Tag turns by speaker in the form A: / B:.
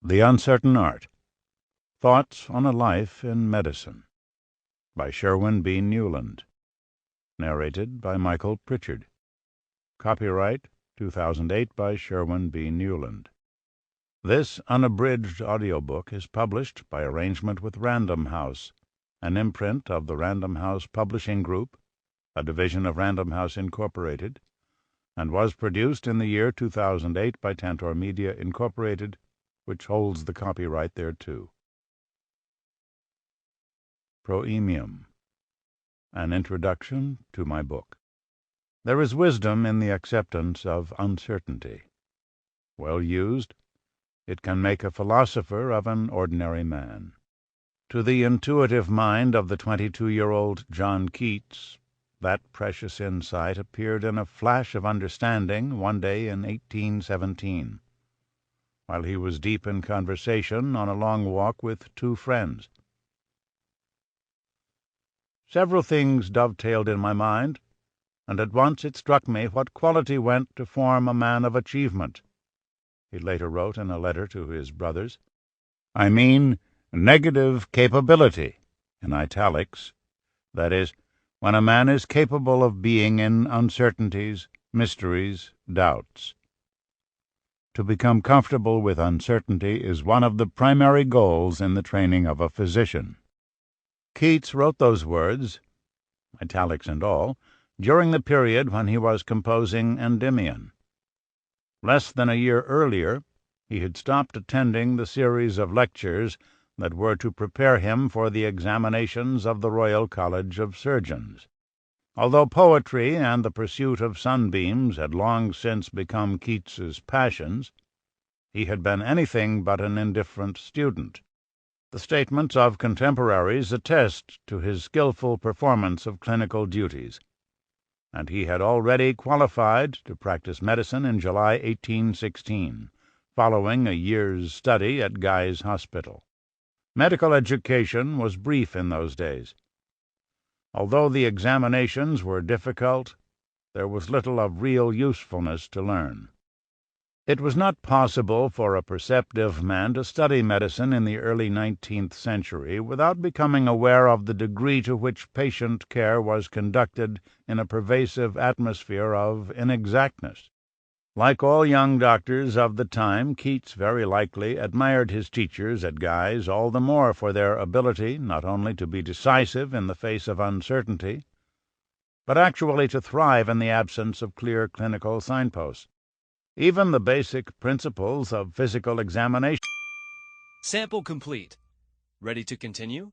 A: The Uncertain Art. Thoughts on a Life in Medicine by Sherwin B. Nuland. Narrated by Michael Prichard. Copyright 2008 by Sherwin B. Nuland. This unabridged audiobook is published by arrangement with Random House, an imprint of the Random House Publishing Group, a division of Random House Incorporated, and was produced in the year 2008 by Tantor Media Incorporated, which holds the copyright thereto. Proemium. An introduction to my book. There is wisdom in the acceptance of uncertainty. Well used, it can make a philosopher of an ordinary man. To the intuitive mind of the 22-year-old John Keats, that precious insight appeared in a flash of understanding one day in 1817, while he was deep in conversation on a long walk with two friends. Several things dovetailed in my mind, and at once it struck me what quality went to form a man of achievement. He later wrote in a letter to his brothers, I mean negative capability, in italics, that is, when a man is capable of being in uncertainties, mysteries, doubts. To become comfortable with uncertainty is one of the primary goals in the training of a physician. Keats wrote those words, italics and all, during the period when he was composing Endymion. Less than a year earlier, he had stopped attending the series of lectures that were to prepare him for the examinations of the Royal College of Surgeons. Although poetry and the pursuit of sunbeams had long since become Keats's passions, he had been anything but an indifferent student. The statements of contemporaries attest to his skillful performance of clinical duties, and he had already qualified to practice medicine in July 1816, following a year's study at Guy's Hospital. Medical education was brief in those days. Although the examinations were difficult, there was little of real usefulness to learn. It was not possible for a perceptive man to study medicine in the early 19th century without becoming aware of the degree to which patient care was conducted in a pervasive atmosphere of inexactness. Like all young doctors of the time, Keats very likely admired his teachers at Guy's all the more for their ability not only to be decisive in the face of uncertainty, but actually to thrive in the absence of clear clinical signposts. Even the basic principles of physical examination.
B: Sample complete. Ready to continue?